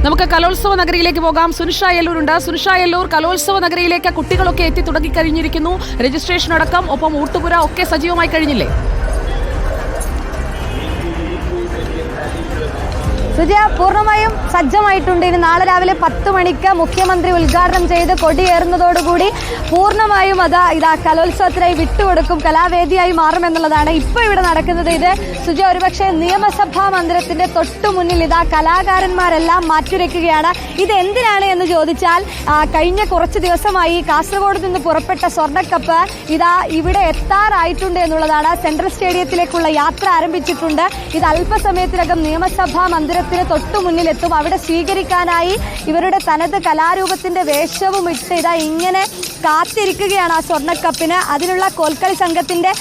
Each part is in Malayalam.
നമുക്ക് കലോത്സവ നഗരിയിലേക്ക് പോകാം. സുനിഷ യെല്ലൂരുണ്ട്. സുനിഷ യെല്ലൂർ, കലോത്സവ നഗരിയിലേക്ക് കുട്ടികളൊക്കെ എത്തി തുടങ്ങിക്കഴിഞ്ഞിരിക്കുന്നു. രജിസ്ട്രേഷൻ അടക്കം, ഒപ്പം ഊട്ടുപുര ഒക്കെ സജീവമായി കഴിഞ്ഞില്ലേ? സുജയ, പൂർണ്ണമായും സജ്ജമായിട്ടുണ്ട്. ഇനി നാളെ രാവിലെ 10 മണിക്ക് മുഖ്യമന്ത്രി ഉദ്ഘാടനം ചെയ്ത് കൊടിയേറുന്നതോടുകൂടി പൂർണ്ണമായും ഇതാ കലോത്സവത്തിനായി വിട്ടുകൊടുക്കും, കലാവേദിയായി മാറുമെന്നുള്ളതാണ് ഇപ്പോൾ ഇവിടെ നടക്കുന്നത്. ഇത് സുജയ, ഒരുപക്ഷെ നിയമസഭാ മന്ദിരത്തിന്റെ തൊട്ടു മുന്നിൽ ഇതാ കലാകാരന്മാരെല്ലാം മാറ്റുരയ്ക്കുകയാണ്. ഇത് എന്തിനാണ് എന്ന് ചോദിച്ചാൽ, കഴിഞ്ഞ കുറച്ച് ദിവസമായി കാസർഗോഡ് നിന്ന് പുറപ്പെട്ട സ്വർണ്ണക്കപ്പ് ഇതാ ഇവിടെ എത്താറായിട്ടുണ്ട് എന്നുള്ളതാണ്. സെൻട്രൽ സ്റ്റേഡിയത്തിലേക്കുള്ള യാത്ര ആരംഭിച്ചിട്ടുണ്ട്. ഇത് അല്പസമയത്തിനകം നിയമസഭാ മന്ദിരത്തിന് തൊട്ടു മുന്നിലെത്തും. അവിടെ സ്വീകരിക്കാനായി ഇവരുടെ തനത് കലാരൂപത്തിന്റെ വേഷവും ഇട്ട് ഇതാ ഇങ്ങനെ കാത്തിരിക്കുകയാണ് ആ സ്വർണ്ണക്കപ്പിന്. അതിനുള്ള കോൽക്കളി സംഘത്തിന്റെ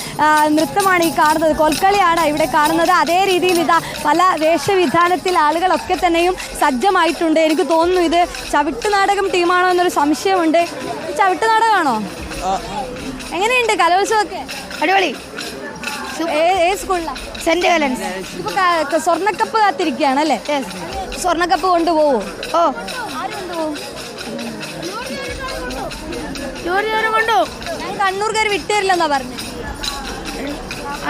നൃത്തമാണ് ഈ കാണുന്നത്. കോൽക്കളിയാണ് ഇവിടെ കാണുന്നത്. അതേ രീതിയിൽ ഇതാ പല വേഷവിധാനത്തിൽ ആളുകളൊക്കെ തന്നെയും സജ്ജമായിട്ടുണ്ട്. എനിക്ക് തോന്നുന്നു ഇത് ചവിട്ടുനാടകം ടീമാണോ എന്നൊരു സംശയമുണ്ട്. ചവിട്ടുനാടകമാണോ? എങ്ങനെയുണ്ട് കലോത്സവമൊക്കെ? അടിപൊളി. ഏത് സ്കൂളിലാണ്? Saint Helen's. ഇപ്പൊ സ്വർണ്ണക്കപ്പ് കാത്തിരിക്കുകയാണ് അല്ലേ? സ്വർണ്ണക്കപ്പ് കൊണ്ടുപോവോ? ഓ, ആര് കൊണ്ടുപോകും? കൊണ്ടു. ഞാൻ കണ്ണൂർക്കാർ വിട്ടുതരില്ലെന്നാ പറഞ്ഞു.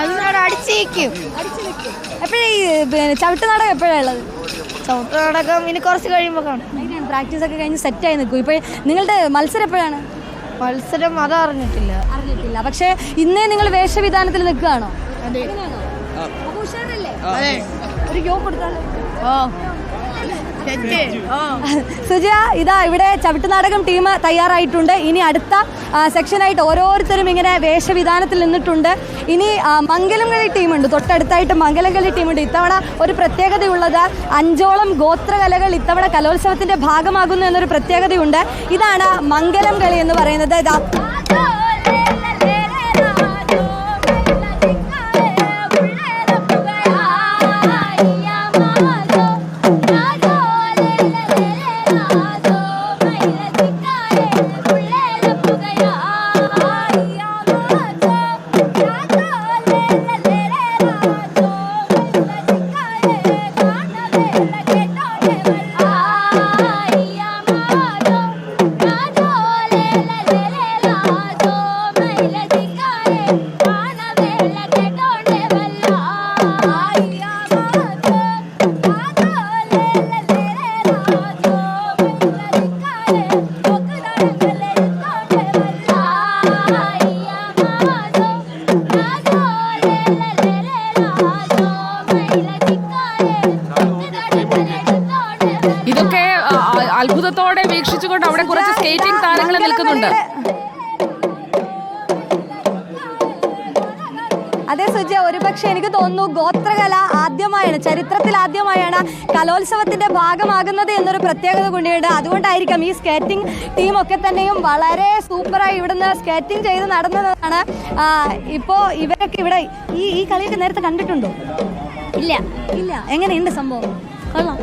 അതിനോട് അടിച്ചേക്കും. എപ്പോഴാ ഈ ചവിട്ടുനാടകം എപ്പോഴാണ് ഉള്ളത്? ചവിട്ടുനാടകം ഇനി കുറച്ച് കഴിയുമ്പോൾ കാണും. പ്രാക്ടീസ് ഒക്കെ കഴിഞ്ഞ് സെറ്റായി നിൽക്കും. ഇപ്പോൾ നിങ്ങളുടെ മത്സരം എപ്പോഴാണ്? മത്സരം അതറിഞ്ഞിട്ടില്ല. പക്ഷേ ഇന്നേ നിങ്ങൾ വേഷവിധാനത്തിൽ നിൽക്കുകയാണോ? ഒരു യോ കൊടുത്താലോ? സുജയ, ഇതാ ഇവിടെ ചവിട്ടുനാടകം ടീം തയ്യാറായിട്ടുണ്ട്. ഇനി അടുത്ത സെക്ഷനായിട്ട് ഓരോരുത്തരും ഇങ്ങനെ വേഷവിധാനത്തിൽ നിന്നിട്ടുണ്ട്. ഇനി മംഗലംകളി ടീമുണ്ട്, തൊട്ടടുത്തായിട്ട് മംഗലംകളി ടീമുണ്ട്. ഇത്തവണ ഒരു പ്രത്യേകതയുള്ളത് 5ഓളം ഗോത്രകലകൾ ഇത്തവണ കലോത്സവത്തിന്റെ ഭാഗമാകുന്നു എന്നൊരു പ്രത്യേകതയുണ്ട്. ഇതാണ് മംഗലം കളി എന്ന് പറയുന്നത്. ഇതാ ഇതൊക്കെ അത്ഭുതത്തോടെ വീക്ഷിച്ചുകൊണ്ട് അവിടെ കുറച്ച് സ്കേറ്റിംഗ് താരങ്ങൾ നിൽക്കുന്നുണ്ട്. അതെ സുജയ, ഒരുപക്ഷെ എനിക്ക് തോന്നുന്നു ഗോത്രകല ആദ്യമായാണ്, ചരിത്രത്തിൽ ആദ്യമായാണ് കലോത്സവത്തിന്റെ ഭാഗമാകുന്നത് എന്നൊരു പ്രത്യേകത കൂടിയുണ്ട്. അതുകൊണ്ടായിരിക്കാം ഈ സ്കേറ്റിംഗ് ടീമൊക്കെ തന്നെയും വളരെ സൂപ്പറായി ഇവിടുന്ന് സ്കേറ്റിംഗ് ചെയ്ത് നടന്നതാണ്. ഇപ്പോൾ ഇവരൊക്കെ ഇവിടെ ഈ കളിയൊക്കെ നേരത്തെ കണ്ടിട്ടുണ്ടോ? ഇല്ല. എങ്ങനെയുണ്ട് സംഭവം? കൊള്ളാം.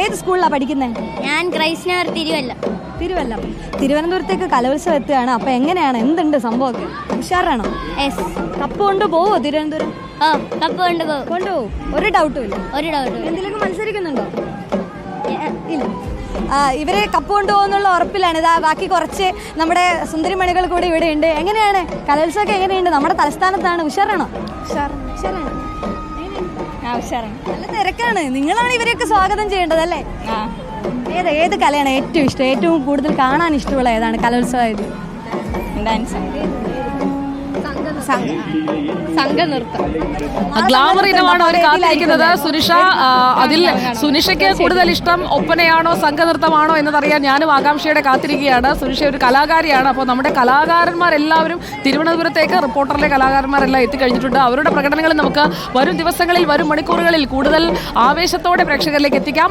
ഏത് സ്കൂളിലാണ് പഠിക്കുന്നത്? ഞാൻ ക്രൈസ്റ്റ് നഗർ തിരുവനന്തപുരത്തേക്ക് കലോത്സവം എത്തുകയാണ്. അപ്പൊ എങ്ങനെയാണ്, എന്തുണ്ട് സംഭവമൊക്കെ? ഉഷാറാണോ? കപ്പ് കൊണ്ടുപോവോ തിരുവനന്തപുരം? കപ്പ് കൊണ്ടുപോകും. ഒരു ഡൗട്ടും ഇല്ല. എന്തിലൊക്കെ മത്സരിക്കുന്നുണ്ടോ? ഇല്ല. ഇവരെ കപ്പ് കൊണ്ടുപോകുന്നുള്ള ഉറപ്പിലാണ്. ഇതാ ബാക്കി കുറച്ച് നമ്മുടെ സുന്ദരിമണികൾ കൂടി ഇവിടെ ഉണ്ട്. എങ്ങനെയാണ് കലോത്സവമൊക്കെ? എങ്ങനെയുണ്ട്? നമ്മുടെ തലസ്ഥാനത്താണ്. ഉഷാറാണോ? ഉഷാറാണ്. നല്ല തിരക്കാണ്. നിങ്ങളാണ് ഇവരെയൊക്കെ സ്വാഗതം ചെയ്യേണ്ടത് അല്ലേ? ഏത് കലയാണ് ഏറ്റവും ഇഷ്ടം? ഏറ്റവും കൂടുതൽ കാണാൻ ഇഷ്ടമുള്ള ഏതാണ് കലോത്സവം? സംഘനൃത്തം. ഗ്ലാമർ ഇനമാണ് അവർ കാത്തിരിക്കുന്നത്. സുനിഷ, അതിൽ സുനിഷയ്ക്ക് കൂടുതൽ ഇഷ്ടം ഒപ്പനയാണോ സംഘനൃത്തമാണോ എന്നതറിയാൻ ഞാനും ആകാംക്ഷയുടെ കാത്തിരിക്കുകയാണ്. സുനിഷ ഒരു കലാകാരിയാണ്. അപ്പോൾ നമ്മുടെ കലാകാരന്മാരെല്ലാവരും തിരുവനന്തപുരത്തേക്ക്, റിപ്പോർട്ടറിലെ കലാകാരന്മാരെല്ലാം എത്തിക്കഴിഞ്ഞിട്ടുണ്ട്. അവരുടെ പ്രകടനങ്ങൾ നമുക്ക് വരും ദിവസങ്ങളിൽ, വരും മണിക്കൂറുകളിൽ കൂടുതൽ ആവേശത്തോടെ പ്രേക്ഷകരിലേക്ക് എത്തിക്കാം.